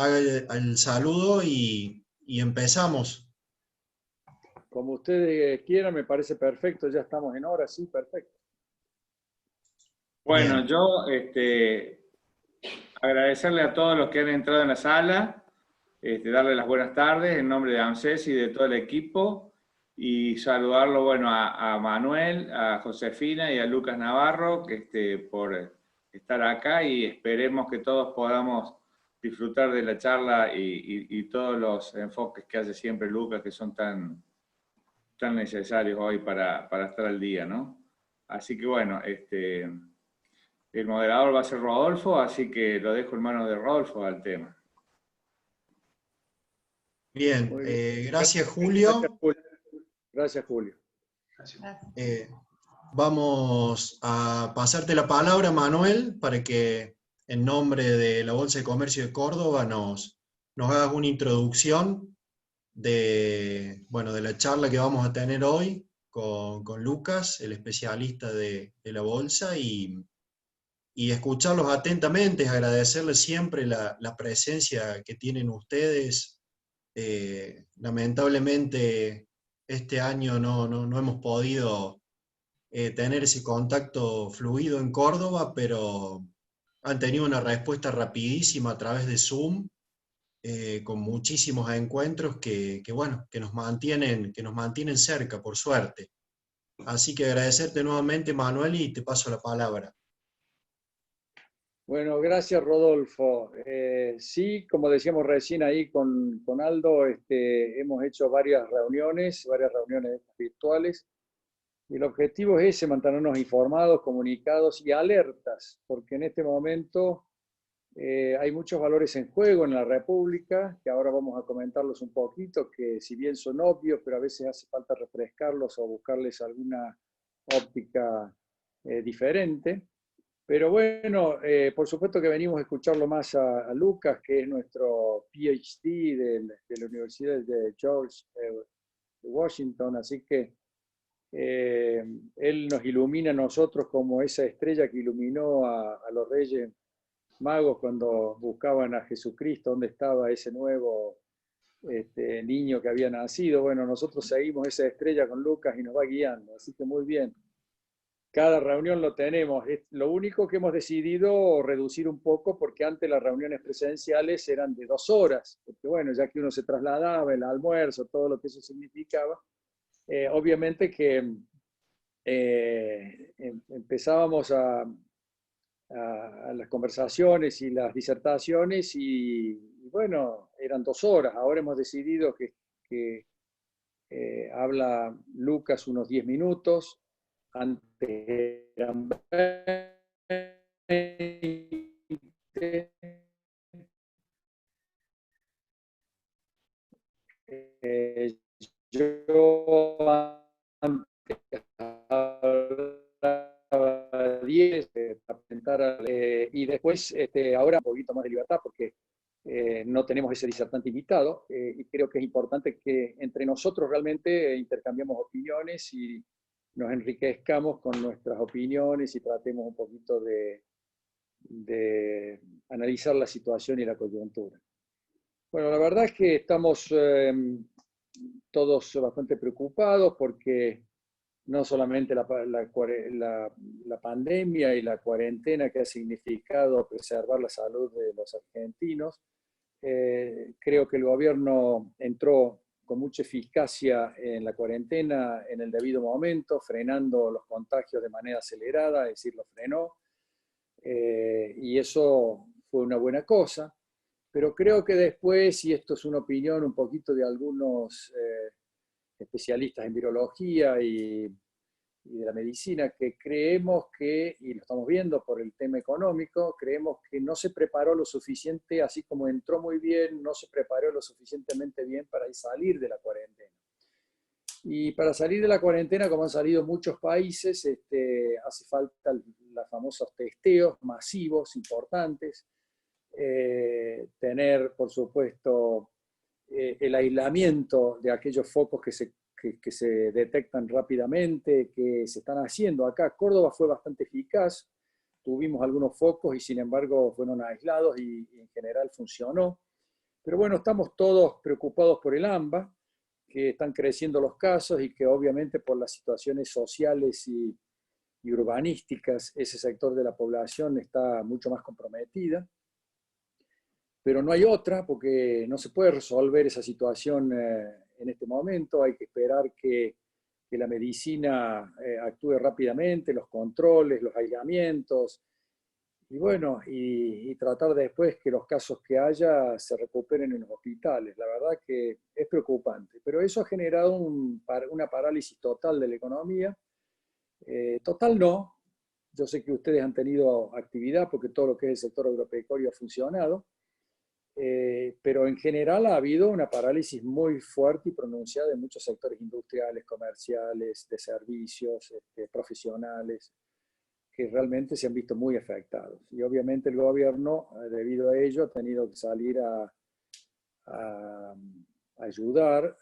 haga el saludo y empezamos. Como ustedes quieran, me parece perfecto, ya estamos en hora, sí, perfecto. Bueno, Bien, yo agradecerle a todos los que han entrado en la sala, darle las buenas tardes en nombre de ANSES y de todo el equipo, y saludarlo, bueno, a Manuel, a Josefina y a Lucas Navarro, por estar acá, y esperemos que todos podamos disfrutar de la charla y todos los enfoques que hace siempre Lucas, que son tan necesarios hoy para estar al día, ¿no? Así que bueno, el moderador va a ser Rodolfo, así que lo dejo en manos de Rodolfo al tema. bien. Muy bien. Gracias, Gracias, Julio. Julio. Gracias, Julio. Eh, Vamos a pasarte la palabra, Manuel, para que en nombre de la Bolsa de Comercio de Córdoba nos hagas una introducción bueno, de la charla que vamos a tener hoy con Lucas, el especialista de la Bolsa, y escucharlos atentamente, agradecerles siempre la presencia que tienen ustedes. Lamentablemente este año no hemos podido tener ese contacto fluido en Córdoba, pero han tenido una respuesta rapidísima a través de Zoom, con muchísimos encuentros bueno, que nos mantienen cerca, por suerte. Así que agradecerte nuevamente, Manuel, y te paso la palabra. Bueno, gracias, Rodolfo. Sí, como decíamos recién ahí con Aldo, hemos hecho varias reuniones virtuales, y el objetivo es ese, mantenernos informados, comunicados y alertas, porque en este momento hay muchos valores en juego en la República, que ahora vamos a comentarlos un poquito, que si bien son obvios, pero a veces hace falta refrescarlos o buscarles alguna óptica diferente. Pero bueno, por supuesto que venimos a escucharlo más a Lucas, que es nuestro PhD de la Universidad de George de Washington, así que él nos ilumina a nosotros como esa estrella que iluminó a los reyes magos cuando buscaban a Jesucristo, dónde estaba ese nuevo niño que había nacido. Bueno, nosotros seguimos esa estrella con Lucas y nos va guiando, así que muy bien. Cada reunión lo tenemos. Lo único que hemos decidido reducir un poco, porque antes las reuniones presenciales eran de 2 horas, porque bueno, ya que uno se trasladaba, el almuerzo, todo lo que eso significaba, obviamente que empezábamos a las conversaciones y las disertaciones y bueno, eran 2 horas. Ahora hemos decidido que habla Lucas unos 10 minutos, antes eran 20. Yo antes hablaba 10 para presentar, y después ahora un poquito más de libertad porque no tenemos ese disertante invitado, y creo que es importante que entre nosotros realmente intercambiemos opiniones y nos enriquezcamos con nuestras opiniones y tratemos un poquito de analizar la situación y la coyuntura. Bueno, la verdad es que estamos todos bastante preocupados porque no solamente la pandemia y la cuarentena que ha significado preservar la salud de los argentinos, creo que el gobierno entró con mucha eficacia en la cuarentena en el debido momento, frenando los contagios de manera acelerada, es decir, los frenó, y eso fue una buena cosa. Pero creo que después, y esto es una opinión un poquito de algunos especialistas en virología y de la medicina, que creemos que, y lo estamos viendo por el tema económico, creemos que no se preparó lo suficiente, así como entró muy bien, no se preparó lo suficientemente bien para salir de la cuarentena. Y para salir de la cuarentena, como han salido muchos países, hace falta los famosos testeos masivos importantes, tener, por supuesto, el aislamiento de aquellos focos que se detectan rápidamente, que se están haciendo. Acá Córdoba fue bastante eficaz, tuvimos algunos focos y sin embargo fueron aislados y en general funcionó. Pero bueno, estamos todos preocupados por el AMBA, que están creciendo los casos y que obviamente por las situaciones sociales y urbanísticas ese sector de la población está mucho más comprometida. Pero no hay otra porque no se puede resolver esa situación en este momento. Hay que esperar que la medicina actúe rápidamente, los controles, los aislamientos, y bueno, y tratar después que los casos que haya se recuperen en los hospitales. La verdad que es preocupante, pero eso ha generado una parálisis total de la economía. Total no, yo sé que ustedes han tenido actividad porque todo lo que es el sector agropecuario ha funcionado, pero en general ha habido una parálisis muy fuerte y pronunciada en muchos sectores industriales, comerciales, de servicios, profesionales, que realmente se han visto muy afectados. Y obviamente el gobierno, debido a ello, ha tenido que salir a ayudar,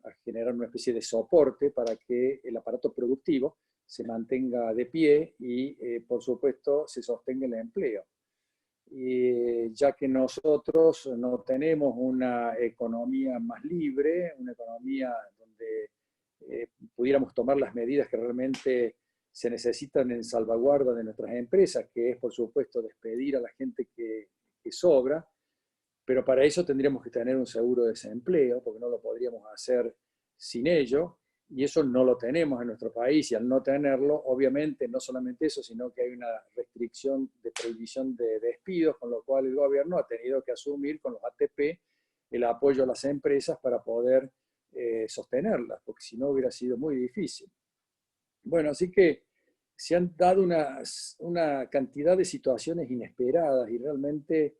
a generar una especie de soporte para que el aparato productivo se mantenga de pie y, por supuesto, se sostenga el empleo. Y ya que nosotros no tenemos una economía más libre, una economía donde pudiéramos tomar las medidas que realmente se necesitan en salvaguarda de nuestras empresas, que es, por supuesto, despedir a la gente que sobra, pero para eso tendríamos que tener un seguro de desempleo, porque no lo podríamos hacer sin ello, y eso no lo tenemos en nuestro país, y al no tenerlo, obviamente, no solamente eso, sino que hay una restricción de prohibición de despidos, con lo cual el gobierno ha tenido que asumir con los ATP el apoyo a las empresas para poder sostenerlas, porque si no hubiera sido muy difícil. Bueno, así que se han dado una cantidad de situaciones inesperadas y realmente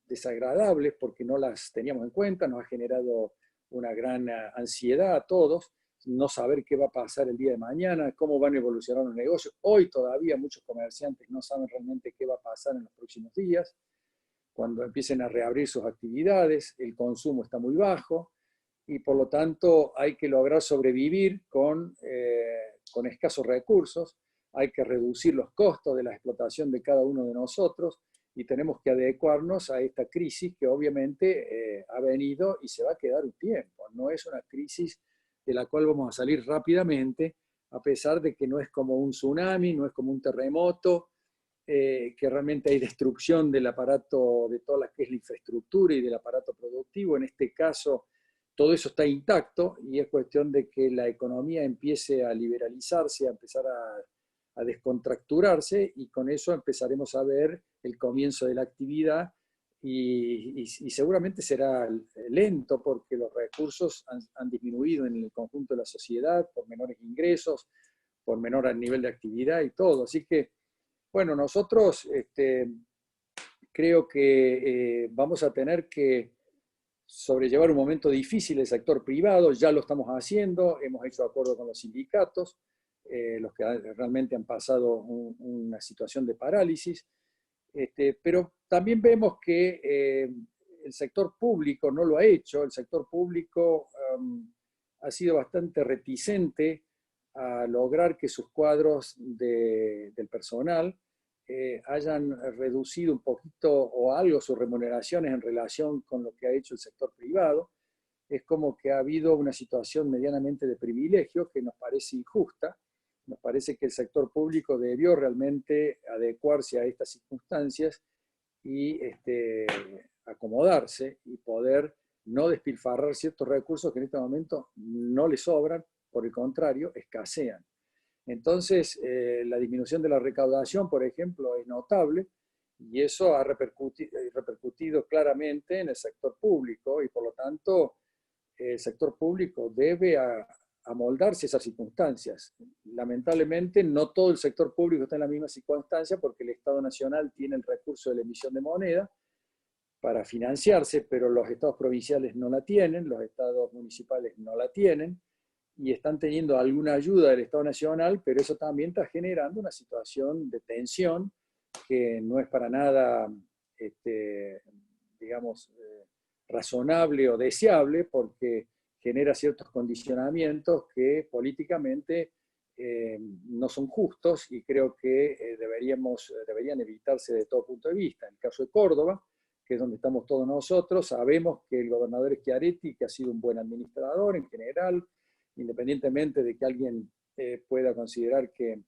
desagradables porque no las teníamos en cuenta, nos ha generado una gran ansiedad a todos, no saber qué va a pasar el día de mañana, cómo van a evolucionar los negocios. Hoy todavía muchos comerciantes no saben realmente qué va a pasar en los próximos días, cuando empiecen a reabrir sus actividades, el consumo está muy bajo y por lo tanto hay que lograr sobrevivir con escasos recursos, hay que reducir los costos de la explotación de cada uno de nosotros y tenemos que adecuarnos a esta crisis que obviamente ha venido y se va a quedar un tiempo. No es una crisis de la cual vamos a salir rápidamente, a pesar de que no es como un tsunami, no es como un terremoto, que realmente hay destrucción del aparato, de toda la que es la infraestructura y del aparato productivo. En este caso, todo eso está intacto y es cuestión de que la economía empiece a liberalizarse, a empezar a descontracturarse y con eso empezaremos a ver el comienzo de la actividad y seguramente será lento porque los recursos han disminuido en el conjunto de la sociedad por menores ingresos, por menor nivel de actividad y todo. Así que, bueno, nosotros creo que vamos a tener que sobrellevar un momento difícil el sector privado, ya lo estamos haciendo, hemos hecho acuerdo con los sindicatos, los que realmente han pasado una situación de parálisis, pero también vemos que el sector público no lo ha hecho, el sector público ha sido bastante reticente a lograr que sus cuadros del personal hayan reducido un poquito o algo sus remuneraciones en relación con lo que ha hecho el sector privado. Es como que ha habido una situación medianamente de privilegio que nos parece injusta. Nos parece que el sector público debió realmente adecuarse a estas circunstancias y acomodarse y poder no despilfarrar ciertos recursos que en este momento no les sobran, por el contrario, escasean. Entonces, la disminución de la recaudación, por ejemplo, es notable y eso ha repercutido claramente en el sector público y por lo tanto el sector público debe amoldarse a esas circunstancias. Lamentablemente, no todo el sector público está en la misma circunstancia porque el Estado Nacional tiene el recurso de la emisión de moneda para financiarse, pero los estados provinciales no la tienen, los estados municipales no la tienen, y están teniendo alguna ayuda del Estado Nacional, pero eso también está generando una situación de tensión que no es para nada, digamos, razonable o deseable, porque genera ciertos condicionamientos que políticamente no son justos y creo que deberían evitarse de todo punto de vista. En el caso de Córdoba, que es donde estamos todos nosotros, sabemos que el gobernador Schiaretti, que ha sido un buen administrador en general, independientemente de que alguien pueda considerar que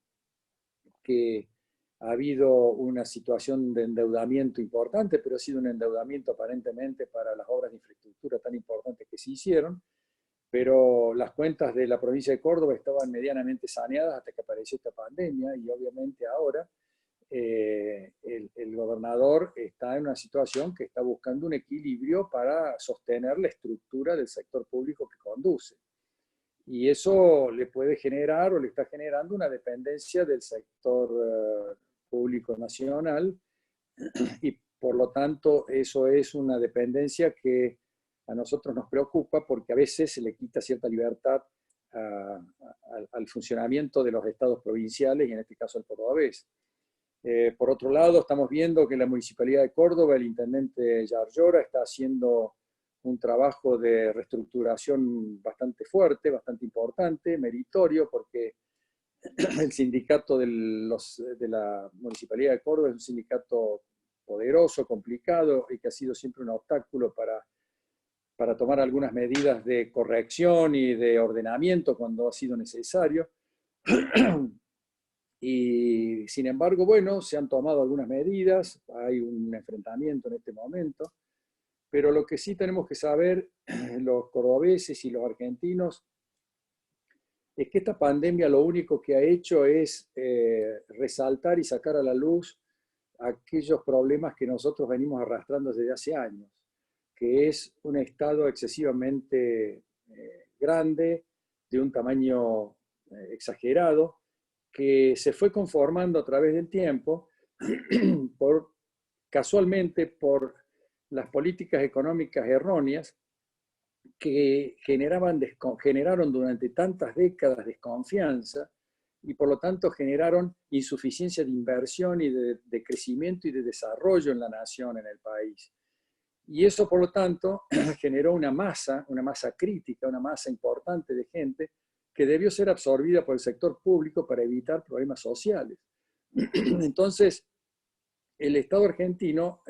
ha habido una situación de endeudamiento importante, pero ha sido un endeudamiento aparentemente para las obras de infraestructura tan importantes que se hicieron, pero las cuentas de la provincia de Córdoba estaban medianamente saneadas hasta que apareció esta pandemia, y obviamente ahora el gobernador está en una situación que está buscando un equilibrio para sostener la estructura del sector público que conduce. Y eso le puede generar o le está generando una dependencia del sector público nacional, y por lo tanto eso es una dependencia que a nosotros nos preocupa, porque a veces se le quita cierta libertad al funcionamiento de los estados provinciales, y en este caso el cordobés. Por otro lado, estamos viendo que la Municipalidad de Córdoba, el intendente Yarlora, está haciendo un trabajo de reestructuración bastante fuerte, bastante importante, meritorio, porque el sindicato de la Municipalidad de Córdoba es un sindicato poderoso, complicado, y que ha sido siempre un obstáculo para tomar algunas medidas de corrección y de ordenamiento cuando ha sido necesario. Y sin embargo, bueno, se han tomado algunas medidas, hay un enfrentamiento en este momento, pero lo que sí tenemos que saber los cordobeses y los argentinos es que esta pandemia lo único que ha hecho es resaltar y sacar a la luz aquellos problemas que nosotros venimos arrastrando desde hace años, que es un Estado excesivamente grande, de un tamaño exagerado, que se fue conformando a través del tiempo, casualmente por las políticas económicas erróneas que generaron durante tantas décadas desconfianza, y por lo tanto generaron insuficiencia de inversión y de crecimiento y de desarrollo en la nación, en el país. Y eso, por lo tanto, generó una masa crítica, una masa importante de gente que debió ser absorbida por el sector público para evitar problemas sociales. Entonces, el Estado argentino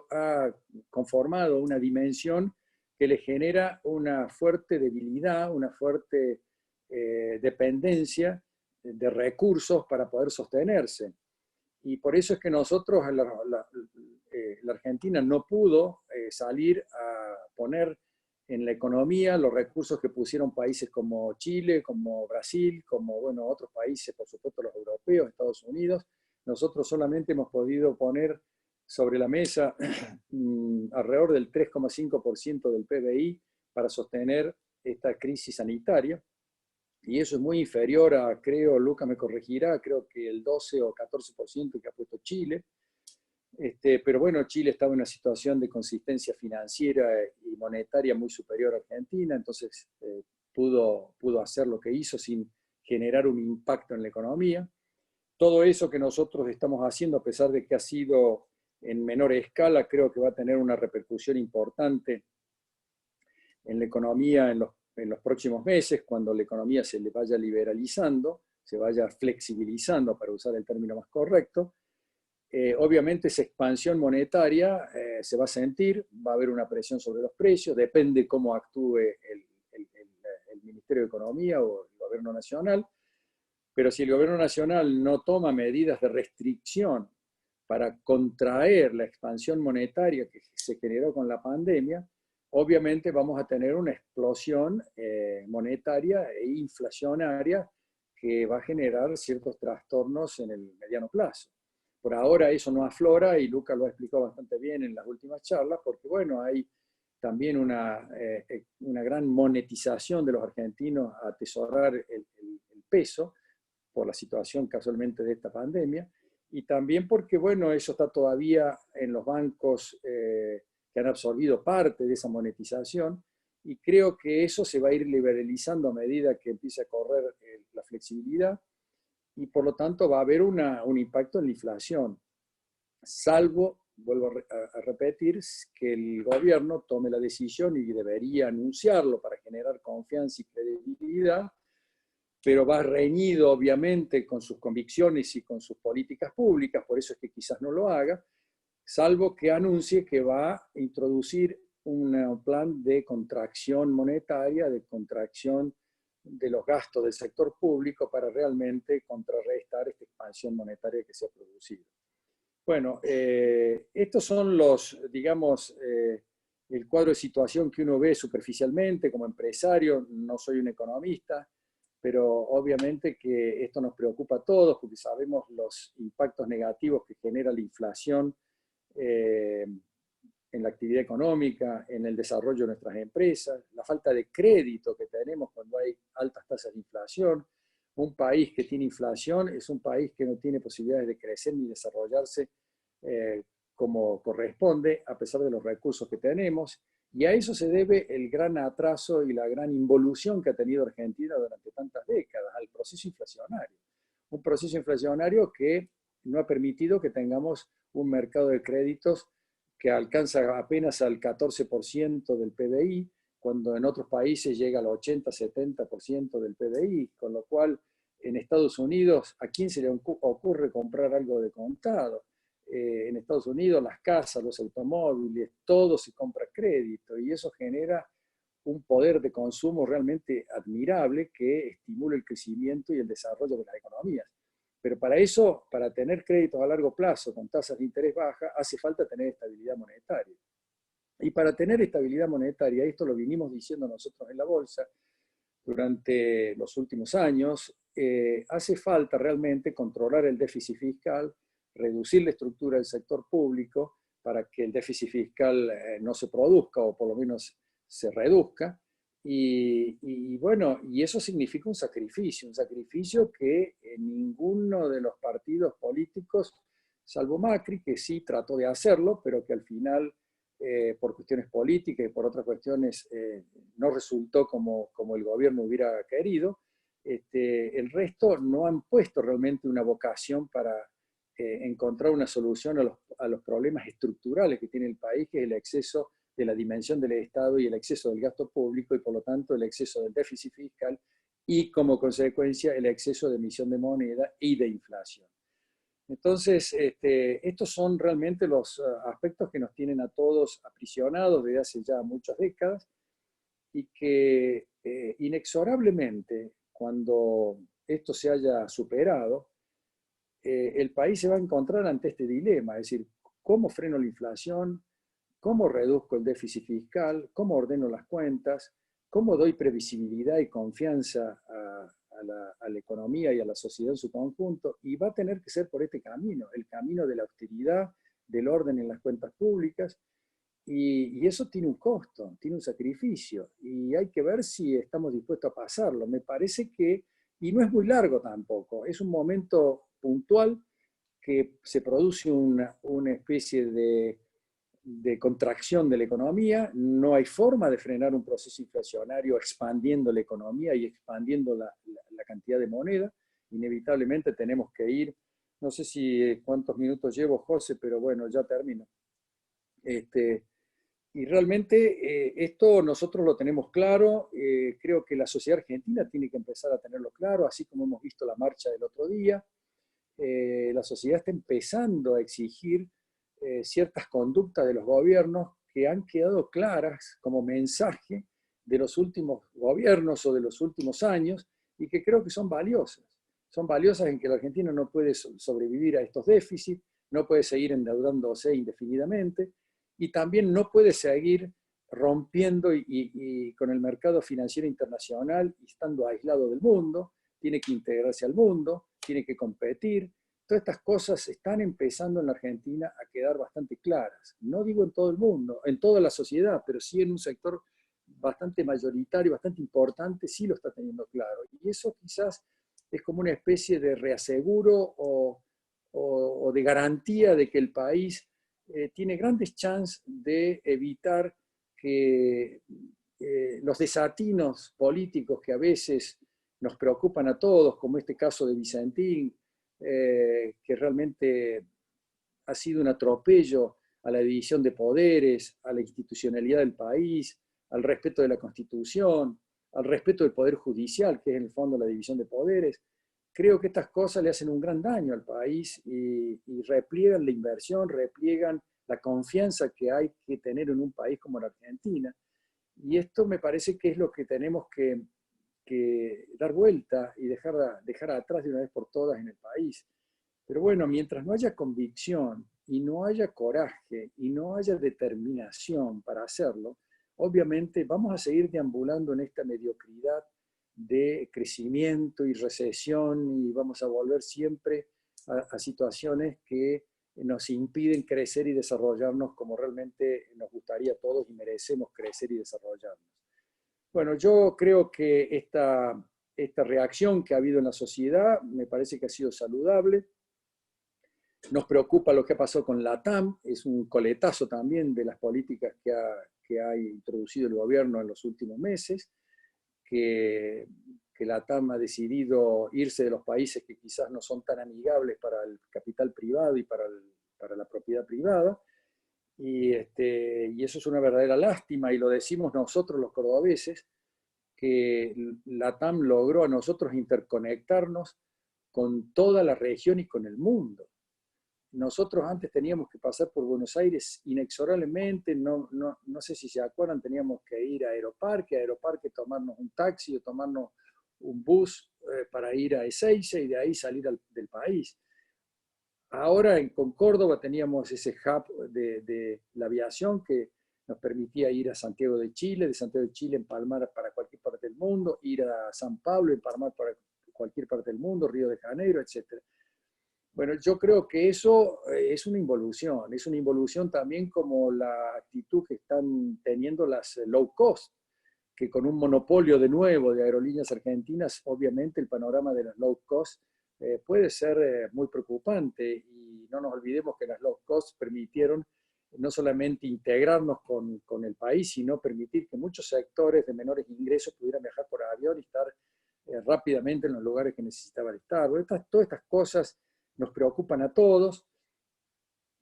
ha conformado una dimensión que le genera una fuerte debilidad, una fuerte dependencia de recursos para poder sostenerse. Y por eso es que nosotros, la Argentina no pudo salir a poner en la economía los recursos que pusieron países como Chile, como Brasil, como bueno, otros países, por supuesto los europeos, Estados Unidos. Nosotros solamente hemos podido poner sobre la mesa alrededor del 3,5% del PBI para sostener esta crisis sanitaria. Y eso es muy inferior a, creo, Luca me corregirá, creo que el 12 o 14% que ha puesto Chile. Pero bueno, Chile estaba en una situación de consistencia financiera y monetaria muy superior a Argentina, entonces pudo hacer lo que hizo sin generar un impacto en la economía. Todo eso que nosotros estamos haciendo, a pesar de que ha sido en menor escala, creo que va a tener una repercusión importante en la economía en los próximos meses, cuando la economía se le vaya liberalizando, se vaya flexibilizando, para usar el término más correcto. Obviamente esa expansión monetaria se va a sentir, va a haber una presión sobre los precios, depende cómo actúe el Ministerio de Economía o el Gobierno Nacional, pero si el Gobierno Nacional no toma medidas de restricción para contraer la expansión monetaria que se generó con la pandemia, obviamente vamos a tener una explosión monetaria e inflacionaria que va a generar ciertos trastornos en el mediano plazo. Por ahora eso no aflora, y Luca lo ha explicado bastante bien en las últimas charlas, porque bueno, hay también una gran monetización de los argentinos a atesorar el peso por la situación casualmente de esta pandemia, y también porque bueno, eso está todavía en los bancos que han absorbido parte de esa monetización, y creo que eso se va a ir liberalizando a medida que empiece a correr la flexibilidad, y por lo tanto va a haber un impacto en la inflación, salvo, vuelvo a repetir, que el gobierno tome la decisión, y debería anunciarlo para generar confianza y credibilidad, pero va reñido obviamente con sus convicciones y con sus políticas públicas, por eso es que quizás no lo haga, salvo que anuncie que va a introducir un plan de contracción monetaria, de contracción de los gastos del sector público para realmente contrarrestar esta expansión monetaria que se ha producido. Bueno, estos son los, digamos, el cuadro de situación que uno ve superficialmente como empresario. No soy un economista, pero obviamente que esto nos preocupa a todos porque sabemos los impactos negativos que genera la inflación en la actividad económica, en el desarrollo de nuestras empresas, la falta de crédito que tenemos cuando hay altas tasas de inflación. Un país que tiene inflación es un país que no tiene posibilidades de crecer ni desarrollarse como corresponde, a pesar de los recursos que tenemos. Y a eso se debe el gran atraso y la gran involución que ha tenido Argentina durante tantas décadas, al proceso inflacionario. Un proceso inflacionario que no ha permitido que tengamos un mercado de créditos que alcanza apenas al 14% del PBI, cuando en otros países llega al 80-70% del PBI, con lo cual en Estados Unidos, ¿a quién se le ocurre comprar algo de contado? En Estados Unidos las casas, los automóviles, todo se compra a crédito y eso genera un poder de consumo realmente admirable que estimula el crecimiento y el desarrollo de las economías. Pero para eso, para tener créditos a largo plazo con tasas de interés bajas, hace falta tener estabilidad monetaria. Y para tener estabilidad monetaria, esto lo vinimos diciendo nosotros en la Bolsa durante los últimos años, hace falta realmente controlar el déficit fiscal, reducir la estructura del sector público para que el déficit fiscal no se produzca o por lo menos se reduzca. Y bueno, y eso significa un sacrificio que ninguno de los partidos políticos, salvo Macri, que sí trató de hacerlo, pero que al final, por cuestiones políticas y por otras cuestiones, no resultó como el gobierno hubiera querido. El resto no han puesto realmente una vocación para encontrar una solución a los problemas estructurales que tiene el país, que es el exceso de la dimensión del Estado y el exceso del gasto público y por lo tanto el exceso del déficit fiscal y como consecuencia el exceso de emisión de moneda y de inflación. Entonces, estos son realmente los aspectos que nos tienen a todos aprisionados desde hace ya muchas décadas y que inexorablemente, cuando esto se haya superado, el país se va a encontrar ante este dilema, es decir, ¿cómo freno la inflación? ¿Cómo reduzco el déficit fiscal? ¿Cómo ordeno las cuentas? ¿Cómo doy previsibilidad y confianza a la economía y a la sociedad en su conjunto? Y va a tener que ser por este camino, el camino de la austeridad, del orden en las cuentas públicas, y eso tiene un costo, tiene un sacrificio, y hay que ver si estamos dispuestos a pasarlo. Me parece que, y no es muy largo tampoco, es un momento puntual que se produce una especie de contracción de la economía, no hay forma de frenar un proceso inflacionario expandiendo la economía y expandiendo la cantidad de moneda. Inevitablemente tenemos que ir, no sé si cuántos minutos llevo, José, pero bueno, ya termino. Y realmente esto nosotros lo tenemos claro, creo que la sociedad argentina tiene que empezar a tenerlo claro, así como hemos visto la marcha del otro día. La sociedad está empezando a exigir ciertas conductas de los gobiernos que han quedado claras como mensaje de los últimos gobiernos o de los últimos años y que creo que son valiosas. Son valiosas en que la Argentina no puede sobrevivir a estos déficits, no puede seguir endeudándose indefinidamente y también no puede seguir rompiendo y con el mercado financiero internacional y estando aislado del mundo, tiene que integrarse al mundo, tiene que competir. Todas estas cosas están empezando en la Argentina a quedar bastante claras. No digo en todo el mundo, en toda la sociedad, pero sí en un sector bastante mayoritario, bastante importante, sí lo está teniendo claro. Y eso quizás es como una especie de reaseguro o de garantía de que el país tiene grandes chances de evitar que los desatinos políticos que a veces nos preocupan a todos, como este caso de Vicentín, que realmente ha sido un atropello a la división de poderes, a la institucionalidad del país, al respeto de la Constitución, al respeto del Poder Judicial, que es en el fondo la división de poderes. Creo que estas cosas le hacen un gran daño al país y repliegan la inversión, repliegan la confianza que hay que tener en un país como la Argentina. Y esto me parece que es lo que tenemos que dar vuelta y dejar atrás de una vez por todas en el país. Pero bueno, mientras no haya convicción y no haya coraje y no haya determinación para hacerlo, obviamente vamos a seguir deambulando en esta mediocridad de crecimiento y recesión y vamos a volver siempre a situaciones que nos impiden crecer y desarrollarnos como realmente nos gustaría a todos y merecemos crecer y desarrollarnos. Bueno, yo creo que esta reacción que ha habido en la sociedad me parece que ha sido saludable. Nos preocupa lo que ha pasado con la TAM, es un coletazo también de las políticas que ha introducido el gobierno en los últimos meses, que la TAM ha decidido irse de los países que quizás no son tan amigables para el capital privado y para la propiedad privada. Y eso es una verdadera lástima, y lo decimos nosotros los cordobeses, que la TAM logró a nosotros interconectarnos con toda la región y con el mundo. Nosotros antes teníamos que pasar por Buenos Aires inexorablemente, no sé si se acuerdan, teníamos que ir a Aeroparque, tomarnos un taxi o tomarnos un bus para ir a Ezeiza y de ahí salir del país. Ahora con Córdoba teníamos ese hub de la aviación que nos permitía ir a Santiago de Chile, de Santiago de Chile empalmar para cualquier parte del mundo, ir a San Pablo, empalmar para cualquier parte del mundo, Río de Janeiro, etc. Bueno, yo creo que eso es una involución también como la actitud que están teniendo las low cost, que con un monopolio de nuevo de aerolíneas argentinas, obviamente el panorama de las low cost puede ser muy preocupante, y no nos olvidemos que las low cost permitieron no solamente integrarnos con el país, sino permitir que muchos sectores de menores ingresos pudieran viajar por avión y estar rápidamente en los lugares que necesitaban estar. Bueno, todas estas cosas nos preocupan a todos.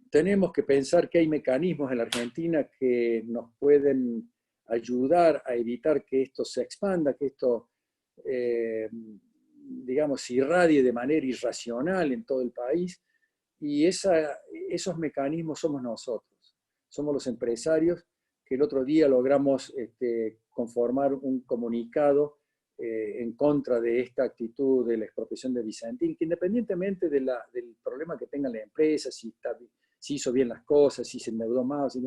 Tenemos que pensar que hay mecanismos en la Argentina que nos pueden ayudar a evitar que esto se expanda, que esto digamos, irradie de manera irracional en todo el país, y esos mecanismos somos nosotros, somos los empresarios, que el otro día logramos conformar un comunicado en contra de esta actitud de la expropiación de Vicentín, que independientemente del problema que tenga la empresa, si hizo bien las cosas, si se endeudó más,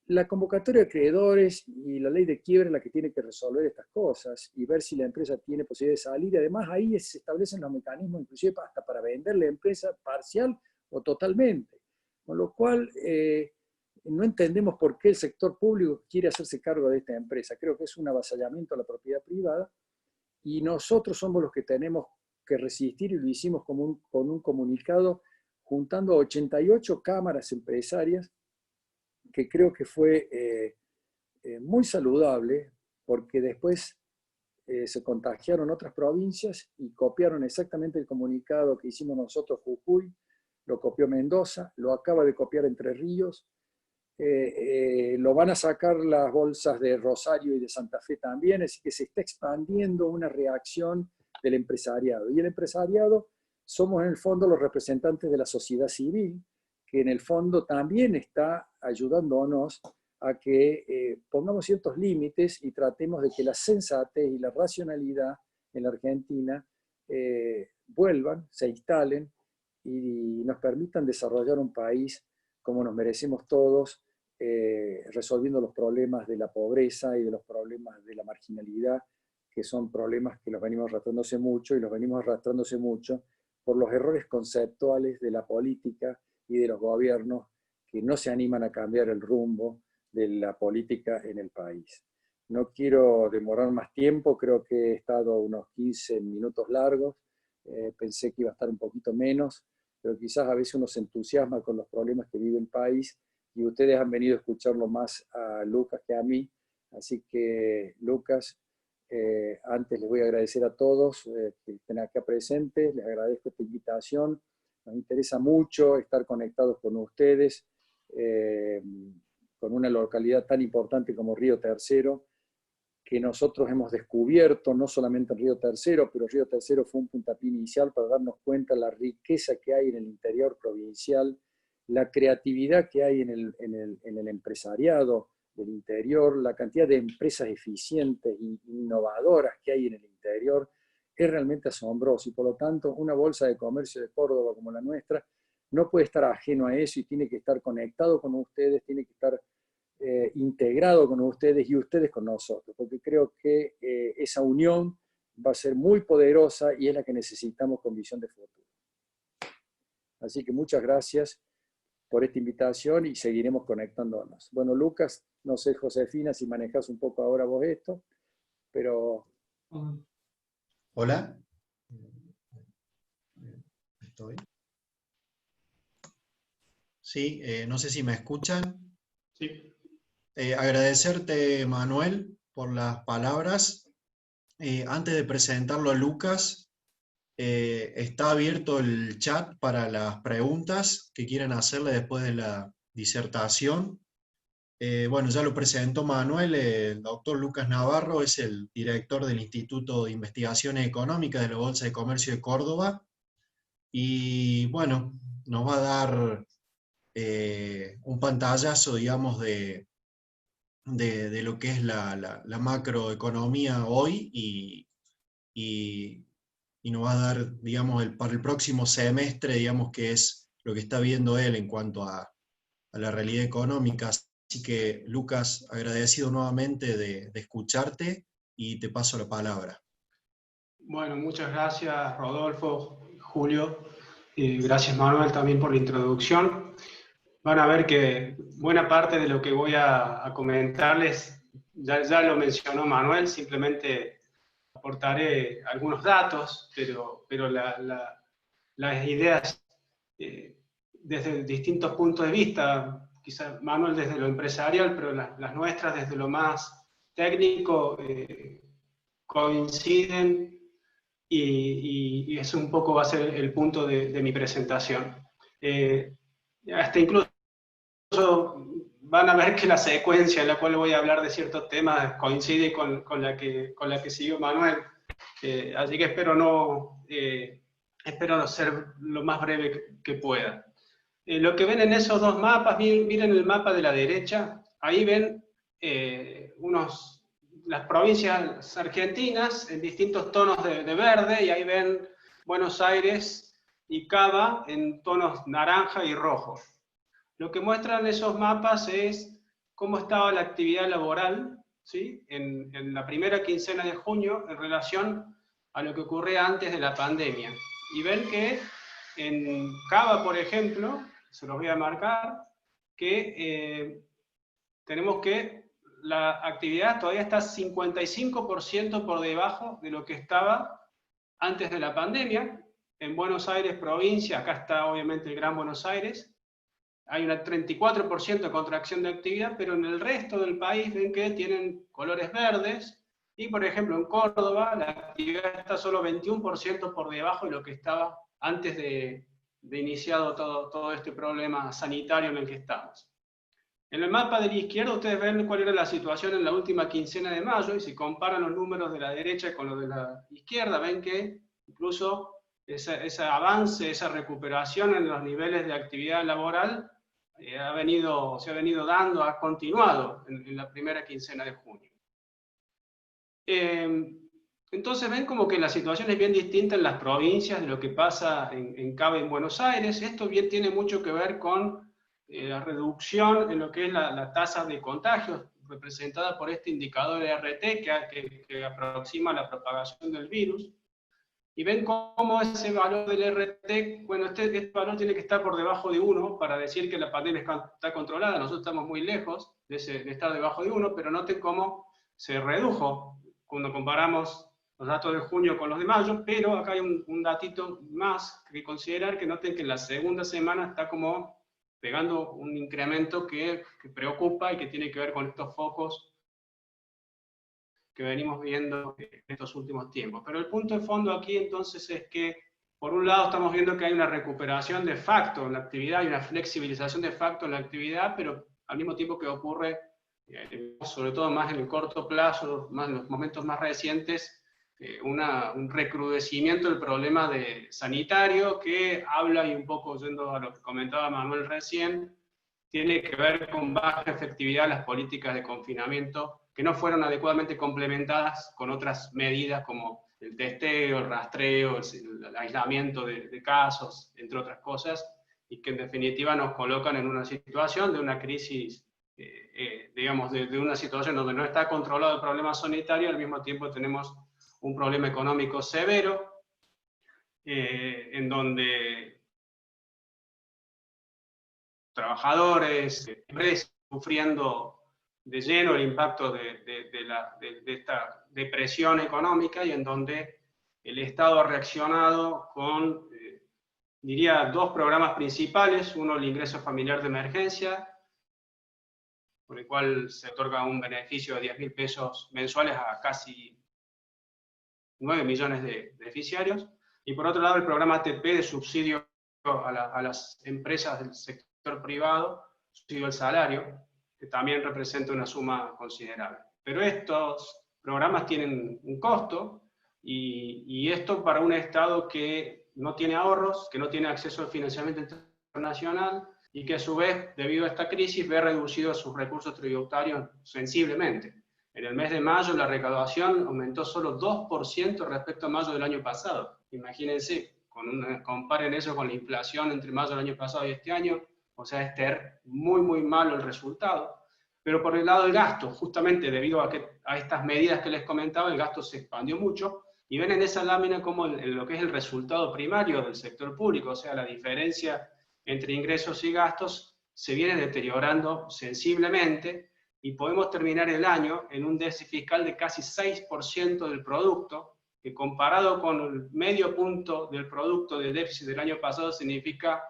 la convocatoria de acreedores y la ley de quiebra es la que tiene que resolver estas cosas y ver si la empresa tiene posibilidad de salir. Además, ahí se establecen los mecanismos, inclusive hasta para vender la empresa parcial o totalmente. Con lo cual, no entendemos por qué el sector público quiere hacerse cargo de esta empresa. Creo que es un avasallamiento a la propiedad privada, y nosotros somos los que tenemos que resistir, y lo hicimos con un comunicado juntando a 88 cámaras empresarias, que creo que fue muy saludable, porque después se contagiaron otras provincias y copiaron exactamente el comunicado que hicimos nosotros. Jujuy lo copió Mendoza, lo acaba de copiar Entre Ríos, lo van a sacar las bolsas de Rosario y de Santa Fe también, así que se está expandiendo una reacción del empresariado. Y el empresariado somos en el fondo los representantes de la sociedad civil, que en el fondo también está ayudándonos a que pongamos ciertos límites y tratemos de que la sensatez y la racionalidad en la Argentina vuelvan, se instalen y nos permitan desarrollar un país como nos merecemos todos, resolviendo los problemas de la pobreza y de los problemas de la marginalidad, que son problemas que los venimos arrastrándose mucho, y los venimos arrastrándose mucho por los errores conceptuales de la política y de los gobiernos que no se animan a cambiar el rumbo de la política en el país. No quiero demorar más tiempo, creo que he estado unos 15 minutos largos, pensé que iba a estar un poquito menos, pero quizás a veces uno se entusiasma con los problemas que vive el país, y ustedes han venido a escucharlo más a Lucas que a mí. Así que, Lucas, antes les voy a agradecer a todos que estén acá presentes, les agradezco esta invitación, nos interesa mucho estar conectados con ustedes, con una localidad tan importante como Río Tercero, que nosotros hemos descubierto, no solamente en Río Tercero, pero Río Tercero fue un puntapié inicial para darnos cuenta de la riqueza que hay en el interior provincial, la creatividad que hay en el empresariado del interior, la cantidad de empresas eficientes e innovadoras que hay en el interior, es realmente asombroso. Y por lo tanto, una bolsa de comercio de Córdoba como la nuestra no puede estar ajeno a eso y tiene que estar conectado con ustedes, tiene que estar integrado con ustedes y ustedes con nosotros, porque creo que esa unión va a ser muy poderosa y es la que necesitamos con visión de futuro. Así que muchas gracias por esta invitación y seguiremos conectándonos. Bueno, Lucas, no sé, Josefina, si manejas un poco ahora vos esto, pero... Hola. ¿Estoy? Sí, no sé si me escuchan. Sí. Agradecerte, Manuel, por las palabras. Antes de presentarlo a Lucas, está abierto el chat para las preguntas que quieran hacerle después de la disertación. Bueno, ya lo presentó Manuel, el doctor Lucas Navarro es el director del Instituto de Investigaciones Económicas de la Bolsa de Comercio de Córdoba. Y bueno, nos va a dar un pantallazo, digamos, de lo que es la macroeconomía hoy y nos va a dar, digamos, para el próximo semestre, digamos, que es lo que está viendo él en cuanto a la realidad económica. Así que, Lucas, agradecido nuevamente de escucharte y te paso la palabra. Bueno, muchas gracias, Rodolfo, Julio, y gracias, Manuel, también por la introducción. Van a ver que buena parte de lo que voy a comentarles ya lo mencionó Manuel, simplemente aportaré algunos datos, pero las ideas desde distintos puntos de vista, quizás Manuel desde lo empresarial, pero las nuestras desde lo más técnico coinciden y eso un poco va a ser el punto de mi presentación. Hasta incluso van a ver que la secuencia en la cual voy a hablar de ciertos temas coincide con la que siguió Manuel. Así que espero ser lo más breve que pueda. Lo que ven en esos dos mapas, miren el mapa de la derecha, ahí ven las provincias argentinas en distintos tonos de verde, y ahí ven Buenos Aires y Cava en tonos naranja y rojo. Lo que muestran esos mapas es cómo estaba la actividad laboral, ¿sí? en la primera quincena de junio en relación a lo que ocurría antes de la pandemia. Y ven que en Cava, por ejemplo, se los voy a marcar, que tenemos que la actividad todavía está 55% por debajo de lo que estaba antes de la pandemia. En Buenos Aires, provincia, acá está obviamente el Gran Buenos Aires, hay un 34% de contracción de actividad, pero en el resto del país ven que tienen colores verdes, y por ejemplo en Córdoba la actividad está solo 21% por debajo de lo que estaba antes de iniciado todo este problema sanitario en el que estamos. En el mapa de la izquierda ustedes ven cuál era la situación en la última quincena de mayo, y si comparan los números de la derecha con los de la izquierda, ven que incluso ese avance, esa recuperación en los niveles de actividad laboral se ha venido dando, ha continuado en la primera quincena de junio. Entonces ven como que la situación es bien distinta en las provincias de lo que pasa en Cava y en Buenos Aires. Esto bien tiene mucho que ver con la reducción en lo que es la tasa de contagios, representada por este indicador RT que aproxima la propagación del virus. Y ven cómo ese valor del RT, bueno, este valor tiene que estar por debajo de 1 para decir que la pandemia está controlada. Nosotros estamos muy lejos de estar debajo de 1, pero noten cómo se redujo cuando comparamos los datos de junio con los de mayo, pero acá hay un datito más que considerar, que noten que en la segunda semana está como pegando un incremento que preocupa y que tiene que ver con estos focos que venimos viendo en estos últimos tiempos. Pero el punto de fondo aquí entonces es que, por un lado estamos viendo que hay una recuperación de facto en la actividad, hay una flexibilización de facto en la actividad, pero al mismo tiempo que ocurre, sobre todo más en el corto plazo, más en los momentos más recientes, un recrudecimiento del problema sanitario que habla, y un poco yendo a lo que comentaba Manuel recién, tiene que ver con baja efectividad de las políticas de confinamiento que no fueron adecuadamente complementadas con otras medidas como el testeo, el rastreo, el aislamiento de casos, entre otras cosas, y que en definitiva nos colocan en una situación de una crisis, digamos, de una situación donde no está controlado el problema sanitario, al mismo tiempo tenemos un problema económico severo, en donde trabajadores, empresas, sufriendo de lleno el impacto de esta depresión económica, y en donde el Estado ha reaccionado con, diría, dos programas principales. Uno, el ingreso familiar de emergencia, por el cual se otorga un beneficio de 10.000 pesos mensuales a casi 9 millones de beneficiarios, y por otro lado el programa ATP de subsidio a las empresas del sector privado, subsidio al salario, que también representa una suma considerable. Pero estos programas tienen un costo, y esto para un Estado que no tiene ahorros, que no tiene acceso al financiamiento internacional, y que a su vez, debido a esta crisis, ve reducidos sus recursos tributarios sensiblemente. En el mes de mayo la recaudación aumentó solo 2% respecto a mayo del año pasado. Imagínense, comparen eso con la inflación entre mayo del año pasado y este año, o sea, es muy, muy malo el resultado. Pero por el lado del gasto, justamente debido a estas medidas que les comentaba, el gasto se expandió mucho, y ven en esa lámina como lo que es el resultado primario del sector público, o sea, la diferencia entre ingresos y gastos se viene deteriorando sensiblemente, y podemos terminar el año en un déficit fiscal de casi 6% del producto, que comparado con el medio punto del producto del déficit del año pasado significa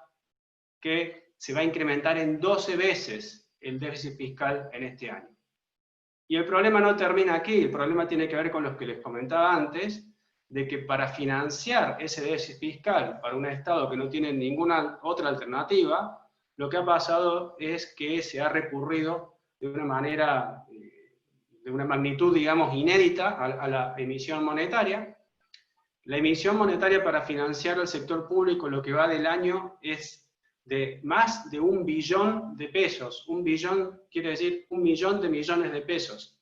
que se va a incrementar en 12 veces el déficit fiscal en este año. Y el problema no termina aquí, el problema tiene que ver con lo que les comentaba antes, de que para financiar ese déficit fiscal para un Estado que no tiene ninguna otra alternativa, lo que ha pasado es que se ha recurrido de una manera, de una magnitud, digamos, inédita a la emisión monetaria. La emisión monetaria para financiar al sector público, lo que va del año, es de más de 1 billón de pesos. 1 billón quiere decir 1 millón de millones de pesos.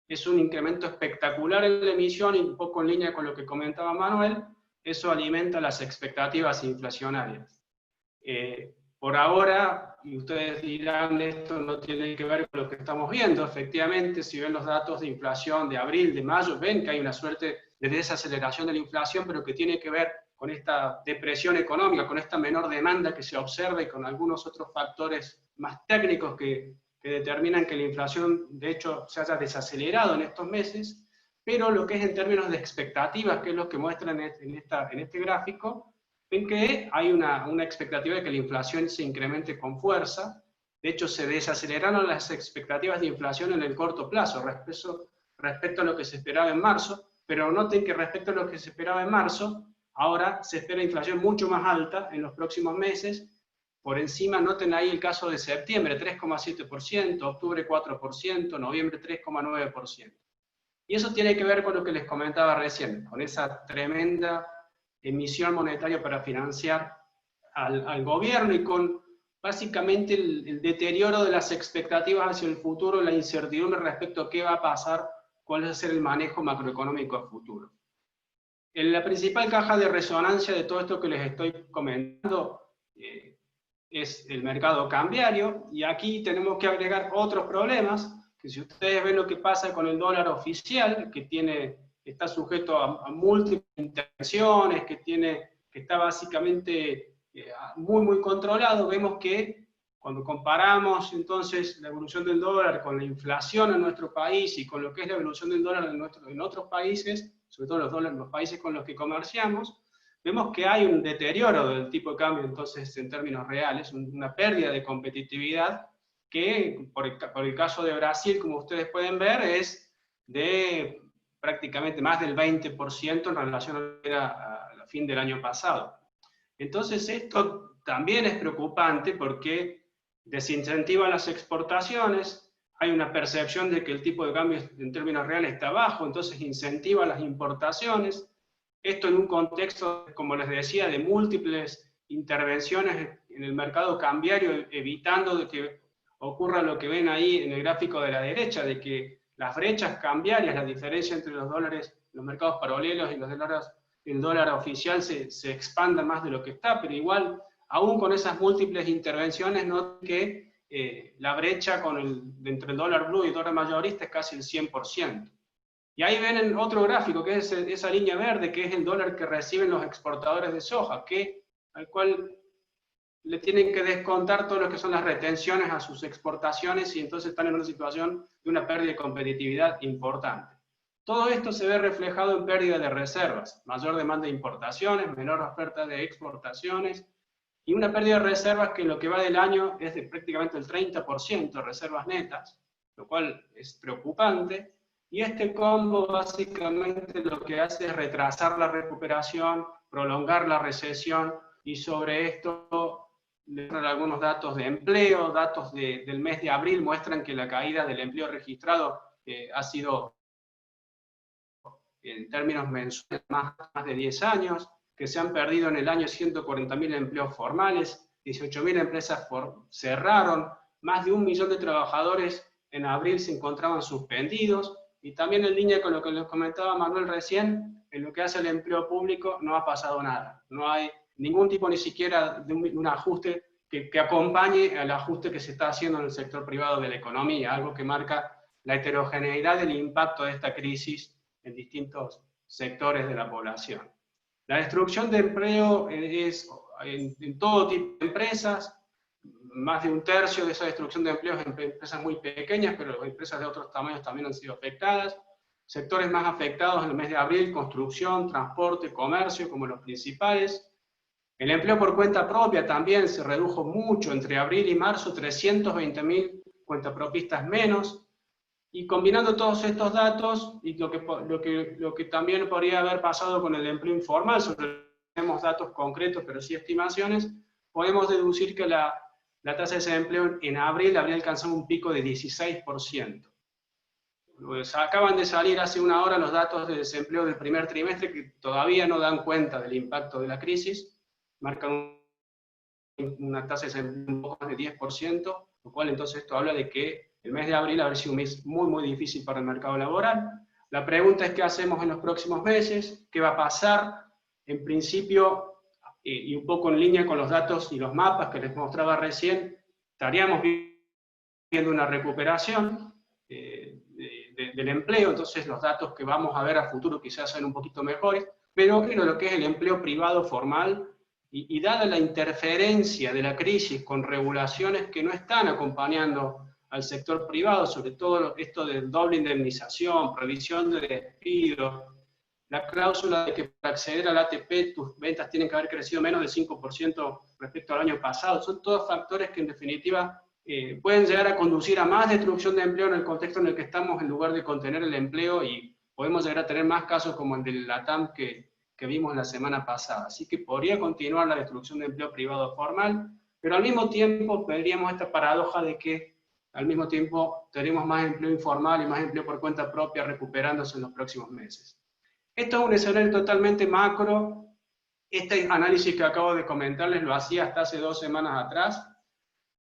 Es un incremento espectacular en la emisión, y un poco en línea con lo que comentaba Manuel, eso alimenta las expectativas inflacionarias. Por ahora, y ustedes dirán, esto no tiene que ver con lo que estamos viendo, efectivamente, si ven los datos de inflación de abril, de mayo, ven que hay una suerte de desaceleración de la inflación, pero que tiene que ver con esta depresión económica, con esta menor demanda que se observa, y con algunos otros factores más técnicos que determinan que la inflación, de hecho, se haya desacelerado en estos meses. Pero lo que es en términos de expectativas, que es lo que muestran en este gráfico, ven que hay una expectativa de que la inflación se incremente con fuerza. De hecho, se desaceleraron las expectativas de inflación en el corto plazo respecto a lo que se esperaba en marzo, pero noten que respecto a lo que se esperaba en marzo, ahora se espera inflación mucho más alta en los próximos meses. Por encima, noten ahí el caso de septiembre, 3,7%, octubre 4%, noviembre 3,9%. Y eso tiene que ver con lo que les comentaba recién, con esa tremenda emisión monetaria para financiar al gobierno, y con básicamente el deterioro de las expectativas hacia el futuro, la incertidumbre respecto a qué va a pasar, cuál va a ser el manejo macroeconómico a futuro. La principal caja de resonancia de todo esto que les estoy comentando es el mercado cambiario, y aquí tenemos que agregar otros problemas, que si ustedes ven lo que pasa con el dólar oficial, que está sujeto a múltiples intervenciones, que está básicamente muy, muy controlado, vemos que cuando comparamos entonces la evolución del dólar con la inflación en nuestro país y con lo que es la evolución del dólar en otros países, sobre todo los países con los que comerciamos, vemos que hay un deterioro del tipo de cambio entonces en términos reales, una pérdida de competitividad que por el caso de Brasil, como ustedes pueden ver, es de prácticamente más del 20% en relación a fin del año pasado. Entonces esto también es preocupante porque desincentiva las exportaciones, hay una percepción de que el tipo de cambio en términos reales está bajo, entonces incentiva las importaciones. Esto en un contexto, como les decía, de múltiples intervenciones en el mercado cambiario, evitando de que ocurra lo que ven ahí en el gráfico de la derecha, de que las brechas cambiarias, la diferencia entre los dólares, los mercados paralelos y los dólares, el dólar oficial se expanda más de lo que está, pero igual, aún con esas múltiples intervenciones, no que la brecha entre el dólar blue y el dólar mayorista es casi el 100%. Y ahí ven otro gráfico, que es esa línea verde, que es el dólar que reciben los exportadores de soja, al cual le tienen que descontar todo lo que son las retenciones a sus exportaciones, y entonces están en una situación de una pérdida de competitividad importante. Todo esto se ve reflejado en pérdida de reservas, mayor demanda de importaciones, menor oferta de exportaciones, y una pérdida de reservas que en lo que va del año es de prácticamente el 30% de reservas netas, lo cual es preocupante. Y este combo básicamente lo que hace es retrasar la recuperación, prolongar la recesión, y sobre esto les traigo algunos datos de empleo. Datos del mes de abril muestran que la caída del empleo registrado ha sido, en términos mensuales, más de 10 años, que se han perdido en el año 140.000 empleos formales, 18.000 empresas cerraron, más de 1 millón de trabajadores en abril se encontraban suspendidos, y también en línea con lo que les comentaba Manuel recién, en lo que hace el empleo público no ha pasado nada, no hay ningún tipo ni siquiera de un ajuste que acompañe al ajuste que se está haciendo en el sector privado de la economía, algo que marca la heterogeneidad del impacto de esta crisis en distintos sectores de la población. La destrucción de empleo es en todo tipo de empresas, más de 1/3 de esa destrucción de empleos en empresas muy pequeñas, pero empresas de otros tamaños también han sido afectadas. Sectores más afectados en el mes de abril: construcción, transporte, comercio, como los principales. El empleo por cuenta propia también se redujo mucho entre abril y marzo, 320.000 cuentapropistas menos. Y combinando todos estos datos, y lo que también podría haber pasado con el empleo informal, tenemos datos concretos, pero sí estimaciones, podemos deducir que la tasa de desempleo en abril habría alcanzado un pico de 16%. Pues acaban de salir hace una hora los datos de desempleo del primer trimestre, que todavía no dan cuenta del impacto de la crisis, marcan una tasa de desempleo un poco más de 10%, lo cual entonces esto habla de que el mes de abril habrá sido un mes muy, muy difícil para el mercado laboral. La pregunta es qué hacemos en los próximos meses, qué va a pasar. En principio, y un poco en línea con los datos y los mapas que les mostraba recién, estaríamos viendo una recuperación del empleo, entonces los datos que vamos a ver a futuro quizás sean un poquito mejores, pero en lo que es el empleo privado formal, y dada la interferencia de la crisis con regulaciones que no están acompañando al sector privado, sobre todo esto de doble indemnización, prohibición de despido, la cláusula de que para acceder al ATP tus ventas tienen que haber crecido menos del 5% respecto al año pasado, son todos factores que en definitiva pueden llegar a conducir a más destrucción de empleo en el contexto en el que estamos, en lugar de contener el empleo, y podemos llegar a tener más casos como el del LATAM que vimos la semana pasada. Así que podría continuar la destrucción de empleo privado formal, pero al mismo tiempo veríamos esta paradoja de que al mismo tiempo tenemos más empleo informal y más empleo por cuenta propia recuperándose en los próximos meses. Esto es un escenario totalmente macro. Este análisis que acabo de comentarles lo hacía hasta hace 2 semanas atrás,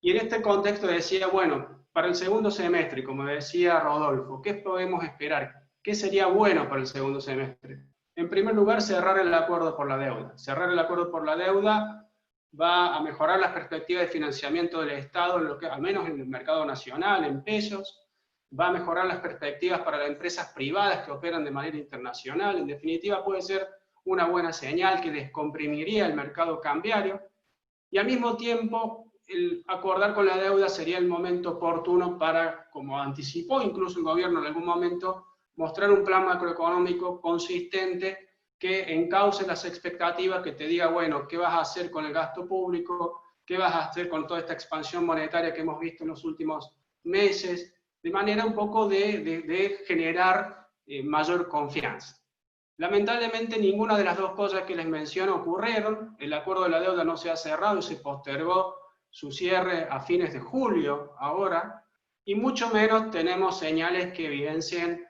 y en este contexto decía, bueno, para el segundo semestre, como decía Rodolfo, ¿qué podemos esperar? ¿Qué sería bueno para el segundo semestre? En primer lugar, cerrar el acuerdo por la deuda. Cerrar el acuerdo por la deuda va a mejorar las perspectivas de financiamiento del Estado, al menos en el mercado nacional, en pesos. Va a mejorar las perspectivas para las empresas privadas que operan de manera internacional. En definitiva, puede ser una buena señal que descomprimiría el mercado cambiario. Y al mismo tiempo, el acordar con la deuda sería el momento oportuno para, como anticipó incluso el gobierno en algún momento, mostrar un plan macroeconómico consistente que encauce las expectativas, que te diga, bueno, ¿qué vas a hacer con el gasto público? ¿Qué vas a hacer con toda esta expansión monetaria que hemos visto en los últimos meses? De manera un poco de generar mayor confianza. Lamentablemente ninguna de las dos cosas que les menciono ocurrieron. El acuerdo de la deuda no se ha cerrado y se postergó su cierre a fines de julio ahora. y mucho menos tenemos señales que evidencien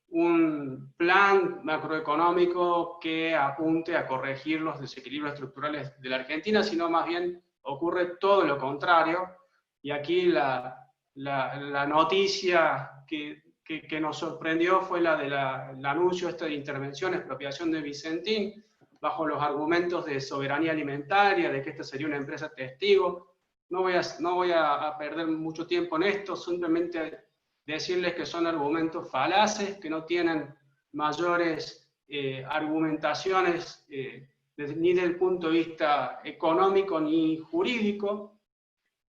un plan macroeconómico que apunte a corregir los desequilibrios estructurales de la Argentina, sino más bien ocurre todo lo contrario. Y aquí la noticia que nos sorprendió fue la del anuncio de intervención, expropiación de Vicentín, bajo los argumentos de soberanía alimentaria, de que esta sería una empresa testigo. No voy a perder mucho tiempo en esto, simplemente decirles que son argumentos falaces, que no tienen mayores argumentaciones ni desde el punto de vista económico ni jurídico.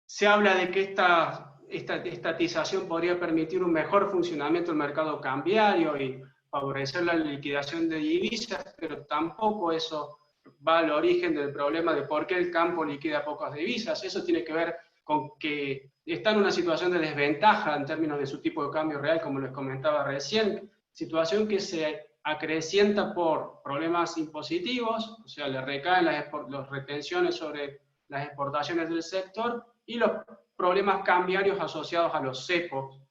Se habla de que esta estatización podría permitir un mejor funcionamiento del mercado cambiario y favorecer la liquidación de divisas, pero tampoco eso va al origen del problema de por qué el campo liquida pocas divisas. Eso tiene que ver con que está en una situación de desventaja en términos de su tipo de cambio real, como les comentaba recién, situación que se acrecienta por problemas impositivos, o sea, le recaen las retenciones sobre las exportaciones del sector, y los problemas cambiarios asociados a los cepos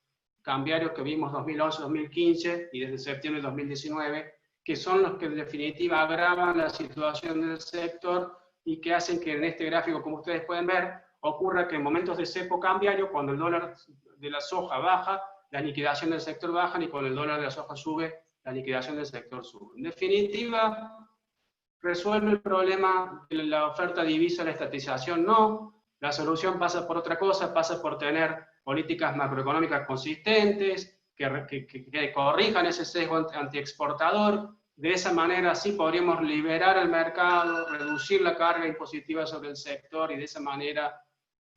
cambiarios que vimos 2011-2015 y desde septiembre de 2019, que son los que en definitiva agravan la situación del sector y que hacen que en este gráfico, como ustedes pueden ver, ocurra que en momentos de cepo cambiario, cuando el dólar de la soja baja, la liquidación del sector baja, y cuando el dólar de la soja sube, la liquidación del sector sube. En definitiva, ¿resuelve el problema de la oferta de divisa, la estatización? No. La solución pasa por otra cosa, pasa por tener políticas macroeconómicas consistentes, que corrijan ese sesgo antiexportador. De esa manera sí podríamos liberar el mercado, reducir la carga impositiva sobre el sector, y de esa manera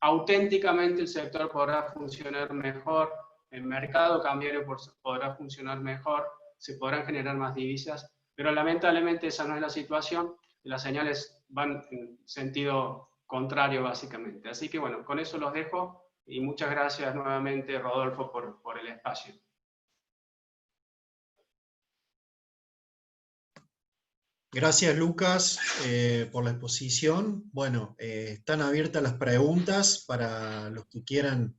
auténticamente el sector podrá funcionar mejor, el mercado cambiario podrá funcionar mejor, se podrán generar más divisas, pero lamentablemente esa no es la situación, las señales van en sentido contrario básicamente. Así que bueno, con eso los dejo, y muchas gracias nuevamente, Rodolfo, por el espacio. Gracias, Lucas, por la exposición. Bueno, están abiertas las preguntas para los que quieran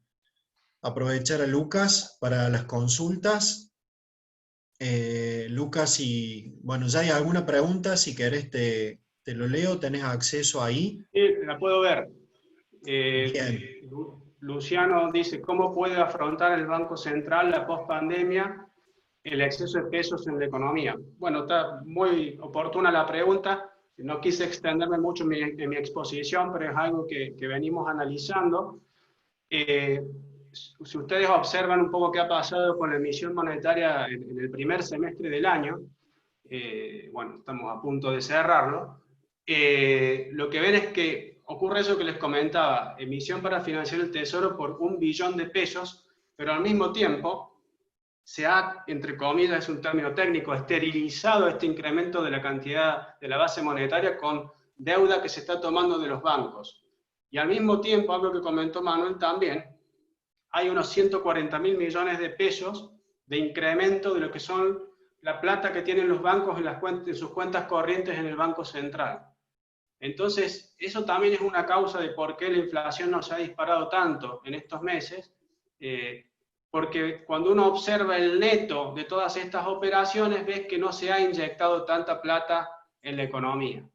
aprovechar a Lucas para las consultas. Lucas, bueno, ya hay alguna pregunta, si querés te lo leo, tenés acceso ahí. Sí, la puedo ver. Bien. Luciano dice, ¿cómo puede afrontar el Banco Central la pospandemia el exceso de pesos en la economía? Bueno, está muy oportuna la pregunta. No quise extenderme mucho en mi exposición, pero es algo que venimos analizando. Si ustedes observan un poco qué ha pasado con la emisión monetaria en el primer semestre del año, bueno, estamos a punto de cerrarlo, lo que ven es que ocurre eso que les comentaba, emisión para financiar el Tesoro por 1 billón de pesos, pero al mismo tiempo se ha, entre comillas, es un término técnico, esterilizado este incremento de la cantidad de la base monetaria con deuda que se está tomando de los bancos. Y al mismo tiempo, algo que comentó Manuel también, hay unos 140.000 millones de pesos de incremento de lo que son la plata que tienen los bancos en sus cuentas corrientes en el Banco Central. Entonces, eso también es una causa de por qué la inflación no se ha disparado tanto en estos meses, porque cuando uno observa el neto de todas estas operaciones, ves que no se ha inyectado tanta plata en la economía.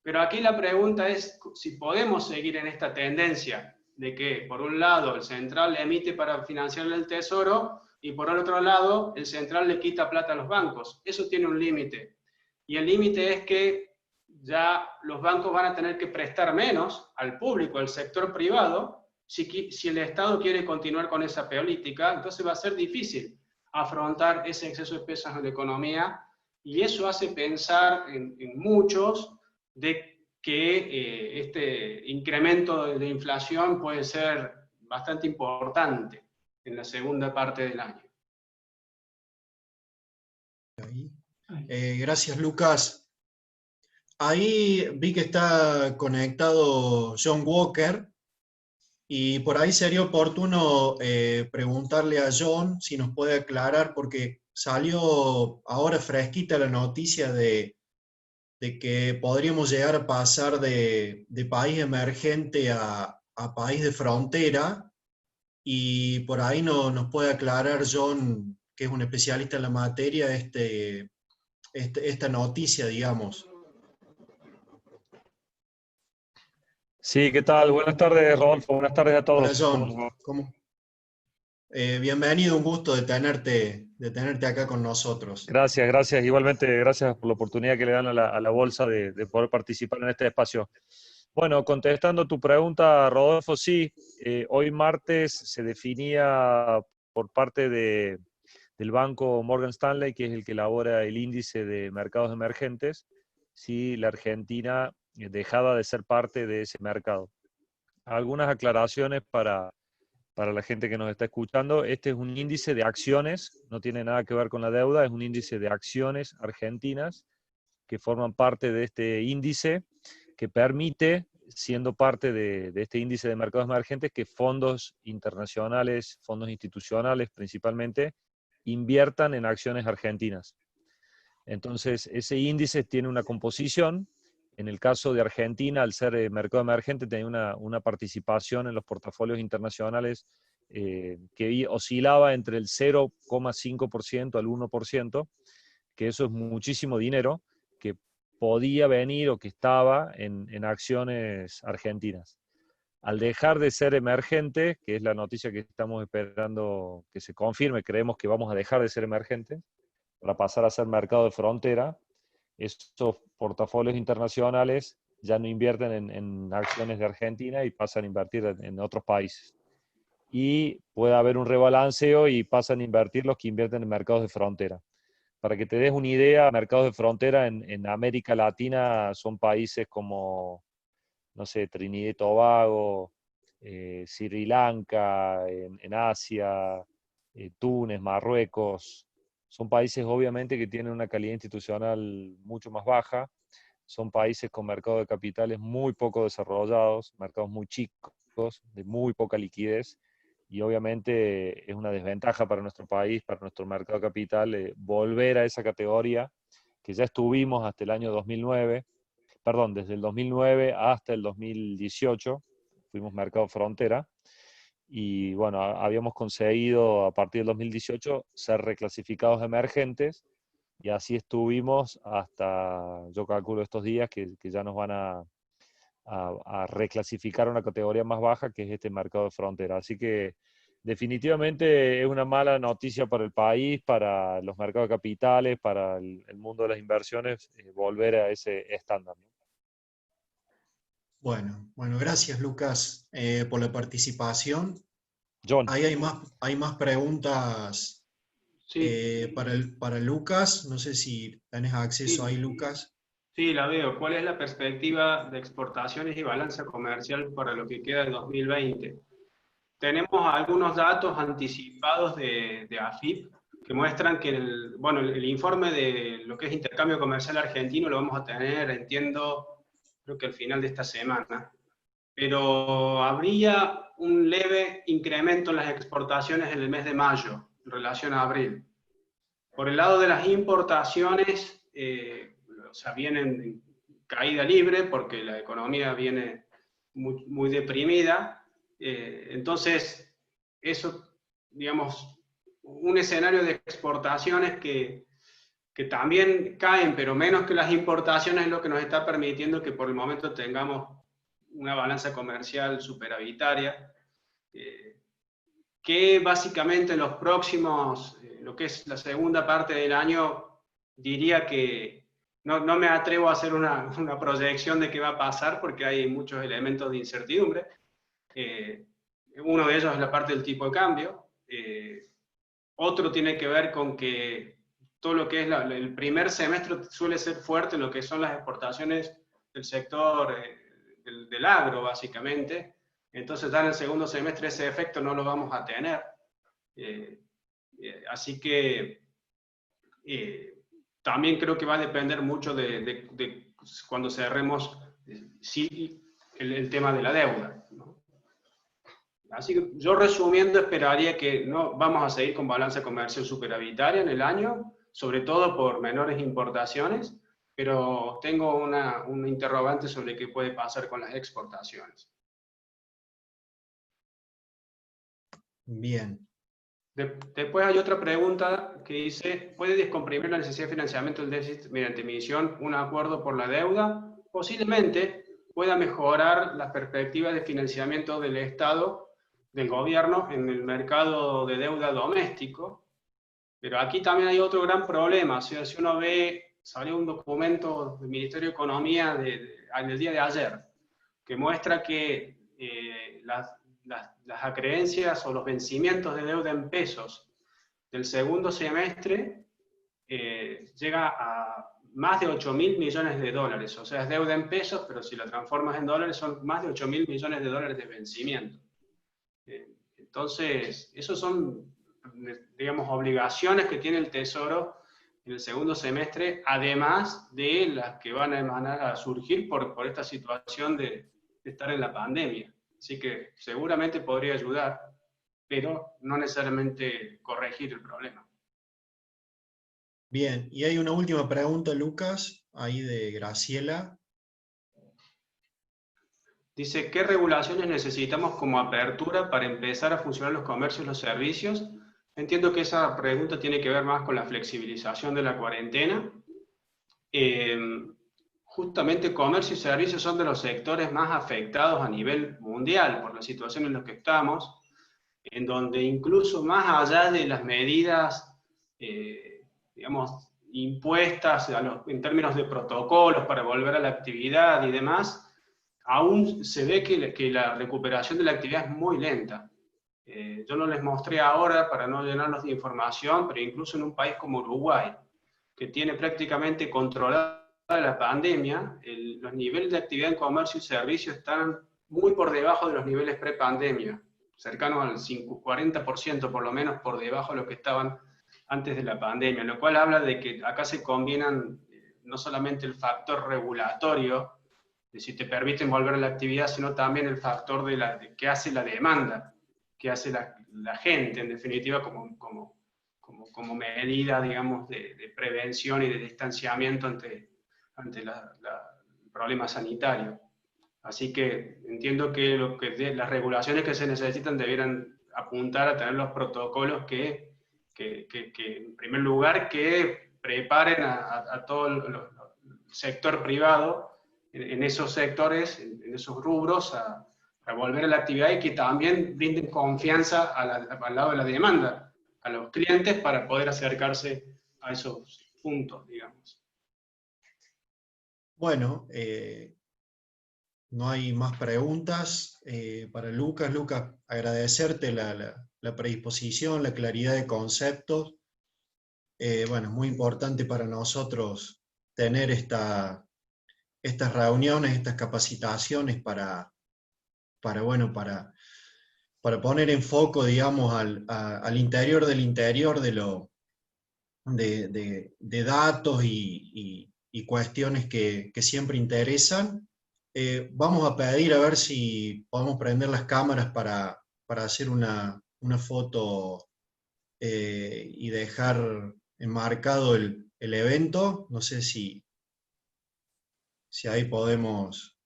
Pero aquí la pregunta es si podemos seguir en esta tendencia de que, por un lado, el central emite para financiar el Tesoro, y por el otro lado, el central le quita plata a los bancos. Eso tiene un límite. Y el límite es que ya los bancos van a tener que prestar menos al público, al sector privado, si el Estado quiere continuar con esa política. Entonces va a ser difícil afrontar ese exceso de pesos en la economía, y eso hace pensar en muchos de que este incremento de inflación puede ser bastante importante en la segunda parte del año. Gracias, Lucas. Ahí vi que está conectado John Walker, y por ahí sería oportuno preguntarle a John si nos puede aclarar, porque salió ahora fresquita la noticia de que podríamos llegar a pasar de país emergente a país de frontera, y por ahí nos puede aclarar John, que es un especialista en la materia, esta noticia, digamos. Sí, ¿qué tal? Buenas tardes, Rodolfo. Buenas tardes a Hola todos. ¿Cómo les John, va? bienvenido, un gusto de tenerte acá con nosotros. Gracias, gracias. Igualmente, gracias por la oportunidad que le dan a la bolsa de poder participar en este espacio. Bueno, contestando tu pregunta, Rodolfo, sí, hoy martes se definía por parte del banco Morgan Stanley, que es el que elabora el índice de mercados emergentes, si la Argentina dejaba de ser parte de ese mercado. Algunas aclaraciones para la gente que nos está escuchando. Este es un índice de acciones, no tiene nada que ver con la deuda, es un índice de acciones argentinas que forman parte de este índice que permite, siendo parte de este índice de mercados emergentes, que fondos internacionales, fondos institucionales principalmente, inviertan en acciones argentinas. Entonces, ese índice tiene una composición. En el caso de Argentina, al ser mercado emergente, tenía una participación en los portafolios internacionales que oscilaba entre el 0,5% al 1%, que eso es muchísimo dinero, que podía venir o que estaba en acciones argentinas. Al dejar de ser emergente, que es la noticia que estamos esperando que se confirme, creemos que vamos a dejar de ser emergentes para pasar a ser mercado de frontera, estos portafolios internacionales ya no invierten en acciones de Argentina y pasan a invertir en otros países. Y puede haber un rebalanceo y pasan a invertir los que invierten en mercados de frontera. Para que te des una idea, mercados de frontera en América Latina son países como, no sé, Trinidad y Tobago, Sri Lanka, en Asia, Túnez, Marruecos. Son países obviamente que tienen una calidad institucional mucho más baja, son países con mercados de capitales muy poco desarrollados, mercados muy chicos, de muy poca liquidez, y obviamente es una desventaja para nuestro país, para nuestro mercado de capital, volver a esa categoría que ya estuvimos hasta el año 2009, perdón, desde el 2009 hasta el 2018, fuimos mercado frontera, y bueno, habíamos conseguido a partir del 2018 ser reclasificados emergentes, y así estuvimos hasta, yo calculo estos días, que ya nos van a reclasificar a una categoría más baja, que es este mercado de frontera. Así que definitivamente es una mala noticia para el país, para los mercados de capitales, para el mundo de las inversiones, volver a ese estándar, ¿no? Bueno, gracias Lucas por la participación. John. Ahí hay más preguntas Sí, para Lucas. No sé si tenés acceso ahí, sí, Lucas. sí, la veo. ¿Cuál es la perspectiva de exportaciones y balanza comercial para lo que queda de 2020? Tenemos algunos datos anticipados de AFIP que muestran que el informe de lo que es intercambio comercial argentino lo vamos a tener, entiendo, creo que al final de esta semana. Pero habría un leve incremento en las exportaciones en el mes de mayo en relación a abril. Por el lado de las importaciones, o sea, vienen en caída libre porque la economía viene muy, muy deprimida. Entonces, eso, digamos, un escenario de exportaciones que también caen, pero menos que las importaciones, es lo que nos está permitiendo que por el momento tengamos una balanza comercial superavitaria, que básicamente en los próximos, lo que es la segunda parte del año, diría que no me atrevo a hacer una proyección de qué va a pasar porque hay muchos elementos de incertidumbre. Uno de ellos es la parte del tipo de cambio. Otro tiene que ver con que todo lo que es el primer semestre suele ser fuerte en lo que son las exportaciones del sector del agro, básicamente. Entonces, ya en el segundo semestre ese efecto no lo vamos a tener. Así que también creo que va a depender mucho de cuando cerremos el tema de la deuda, ¿no? Así que yo resumiendo esperaría que no vamos a seguir con balanza comercial superavitaria en el año, sobre todo por menores importaciones, pero tengo una interrogante sobre qué puede pasar con las exportaciones. Bien. Después hay otra pregunta que dice, ¿puede descomprimir la necesidad de financiamiento del déficit mediante emisión un acuerdo por la deuda? Posiblemente pueda mejorar las perspectivas de financiamiento del Estado, del gobierno, en el mercado de deuda doméstico. Pero aquí también hay otro gran problema. O sea, si uno ve, salió un documento del Ministerio de Economía en el día de ayer, que muestra que las acreencias o los vencimientos de deuda en pesos del segundo semestre llega a más de 8.000 millones de dólares. O sea, es deuda en pesos, pero si la transformas en dólares son más de 8.000 millones de dólares de vencimiento. Entonces, esos son, digamos, obligaciones que tiene el Tesoro en el segundo semestre, además de las que van a emanar a surgir por esta situación de estar en la pandemia. Así que seguramente podría ayudar, pero no necesariamente corregir el problema. Bien, y hay una última pregunta, Lucas, ahí de Graciela. Dice, ¿qué regulaciones necesitamos como apertura para empezar a funcionar los comercios y los servicios? Entiendo que esa pregunta tiene que ver más con la flexibilización de la cuarentena. Justamente comercio y servicios son de los sectores más afectados a nivel mundial por la situación en la que estamos, en donde incluso más allá de las medidas, digamos, impuestas en términos de protocolos para volver a la actividad y demás, aún se ve que la recuperación de la actividad es muy lenta. Yo no les mostré ahora para no llenarlos de información, pero incluso en un país como Uruguay, que tiene prácticamente controlada la pandemia, los niveles de actividad en comercio y servicio están muy por debajo de los niveles pre-pandemia, cercanos al 40% por lo menos por debajo de lo que estaban antes de la pandemia, lo cual habla de que acá se combinan no solamente el factor regulatorio, de si te permiten volver a la actividad, sino también el factor de qué hace la demanda, qué hace la gente, en definitiva, como medida, digamos, de prevención y de distanciamiento ante el problema sanitario. Así que entiendo que, las regulaciones que se necesitan debieran apuntar a tener los protocolos que en primer lugar, que preparen a todo el sector privado en esos sectores, en esos rubros, a volver a la actividad y que también brinden confianza al lado de la demanda, a los clientes para poder acercarse a esos puntos, digamos. Bueno, no hay más preguntas para Lucas. Lucas, agradecerte la predisposición, la claridad de conceptos. Bueno, es muy importante para nosotros tener estas reuniones, estas capacitaciones para poner en foco, digamos, al interior del interior de datos y cuestiones que siempre interesan. Vamos a pedir a ver si podemos prender las cámaras para hacer una foto y dejar enmarcado el evento. No sé si ahí podemos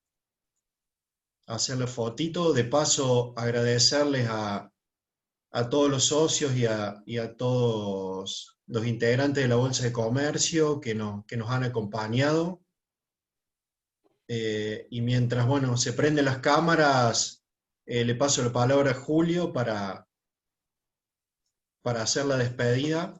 hacer la fotito. De paso, agradecerles a todos los socios y a todos los integrantes de la Bolsa de Comercio que nos han acompañado. Y mientras, bueno, se prenden las cámaras, le paso la palabra a Julio para hacer la despedida.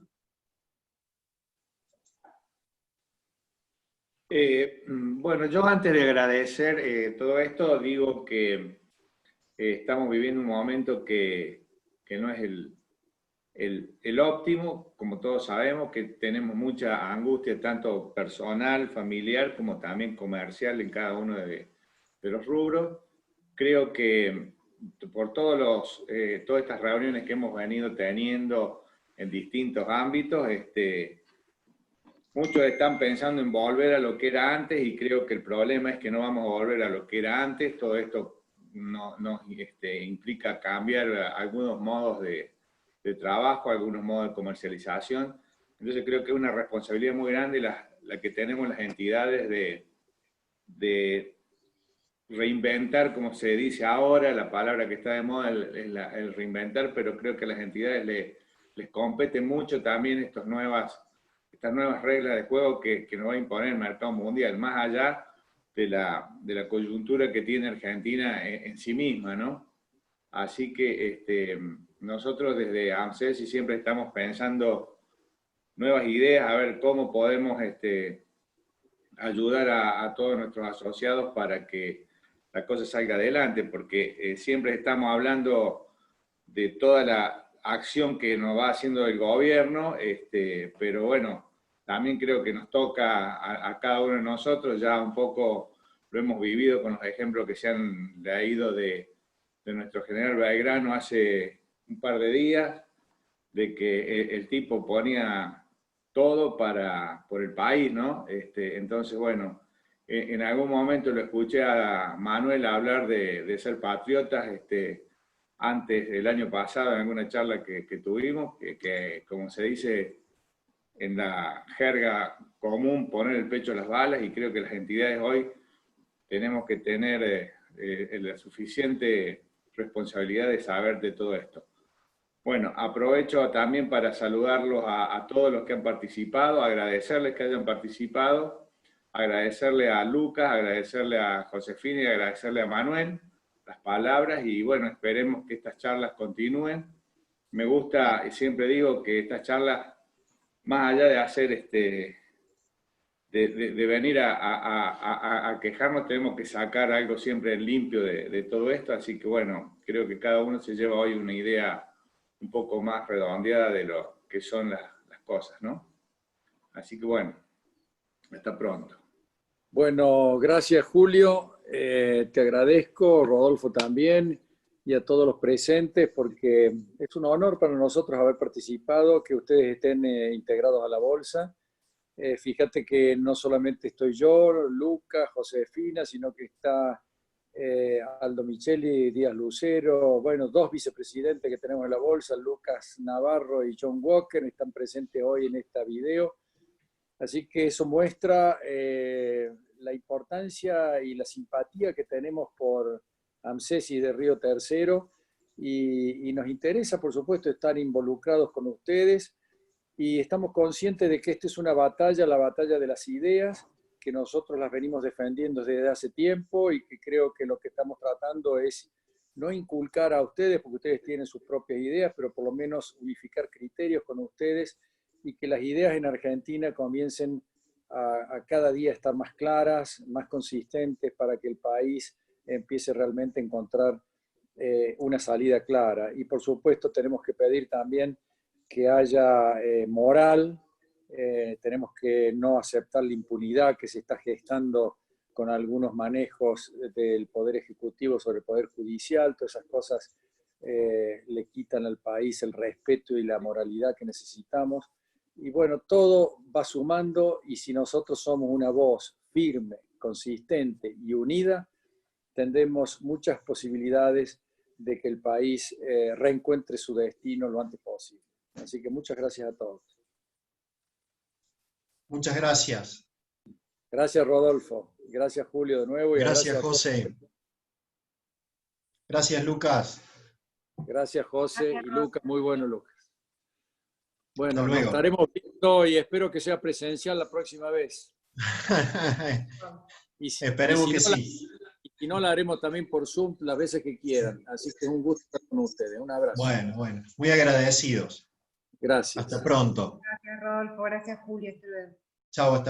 Bueno, yo antes de agradecer todo esto, digo que estamos viviendo un momento que no es el óptimo, como todos sabemos, que tenemos mucha angustia, tanto personal, familiar, como también comercial en cada uno de los rubros. Creo que por todas estas reuniones que hemos venido teniendo en distintos ámbitos, muchos están pensando en volver a lo que era antes y creo que el problema es que no vamos a volver a lo que era antes. Todo esto implica cambiar algunos modos de trabajo, algunos modos de comercialización. Entonces creo que es una responsabilidad muy grande la que tenemos las entidades de reinventar, como se dice ahora, la palabra que está de moda es el reinventar, pero creo que a las entidades les compete mucho también estas nuevas reglas de juego que nos va a imponer el mercado mundial, más allá de la coyuntura que tiene Argentina en sí misma, ¿no? Así que nosotros desde AMSESI siempre estamos pensando nuevas ideas, a ver cómo podemos ayudar a todos nuestros asociados para que la cosa salga adelante, porque siempre estamos hablando de toda la acción que nos va haciendo el gobierno, pero bueno, también creo que nos toca a cada uno de nosotros, ya un poco lo hemos vivido con los ejemplos que se han leído de nuestro general Belgrano hace un par de días, de que el tipo ponía todo por el país, ¿no? Entonces, bueno, en algún momento lo escuché a Manuel hablar de ser patriotas, antes del año pasado, en alguna charla que tuvimos, que como se dice en la jerga común, poner el pecho a las balas, y creo que las entidades hoy tenemos que tener la suficiente responsabilidad de saber de todo esto. Bueno, aprovecho también para saludarlos a todos los que han participado, agradecerles que hayan participado, agradecerle a Lucas, agradecerle a Josefina y agradecerle a Manuel las palabras, y bueno, esperemos que estas charlas continúen. Me gusta, y siempre digo que estas charlas, más allá de hacer de venir a quejarnos, tenemos que sacar algo siempre en limpio de todo esto, así que bueno, creo que cada uno se lleva hoy una idea un poco más redondeada de lo que son las cosas, ¿no? Así que bueno, hasta pronto. Bueno, gracias Julio, te agradezco, Rodolfo también, y a todos los presentes, porque es un honor para nosotros haber participado, que ustedes estén integrados a la Bolsa. Fíjate que no solamente estoy yo, Lucas, Josefina, sino que está Aldo Micheli, Díaz Lucero, bueno, dos vicepresidentes que tenemos en la Bolsa, Lucas Navarro y John Walker, están presentes hoy en esta video. Así que eso muestra la importancia y la simpatía que tenemos por AMSESI de Río Tercero, y nos interesa, por supuesto, estar involucrados con ustedes, y estamos conscientes de que esta es una batalla, la batalla de las ideas, que nosotros las venimos defendiendo desde hace tiempo, y que creo que lo que estamos tratando es no inculcar a ustedes, porque ustedes tienen sus propias ideas, pero por lo menos unificar criterios con ustedes, y que las ideas en Argentina comiencen a cada día estar más claras, más consistentes, para que el país empiece realmente a encontrar una salida clara. Y por supuesto tenemos que pedir también que haya moral, tenemos que no aceptar la impunidad que se está gestando con algunos manejos del Poder Ejecutivo sobre el Poder Judicial. Todas esas cosas le quitan al país el respeto y la moralidad que necesitamos. Y bueno, todo va sumando, y si nosotros somos una voz firme, consistente y unida, tendremos muchas posibilidades de que el país reencuentre su destino lo antes posible. Así que muchas gracias a todos. Muchas gracias. Gracias, Rodolfo. Gracias, Julio, de nuevo. Y gracias, José. Gracias, Lucas. Gracias, José y Lucas. Muy bueno, Lucas. Bueno, nos luego. estaremos viendo, y espero que sea presencial la próxima vez. Esperemos que sí. Y si no, la haremos también por Zoom las veces que quieran. Así que es un gusto estar con ustedes. Un abrazo. Bueno. Muy agradecidos. Gracias. Hasta pronto. Gracias, Rodolfo. Gracias, Julio. Hasta luego. Chao, hasta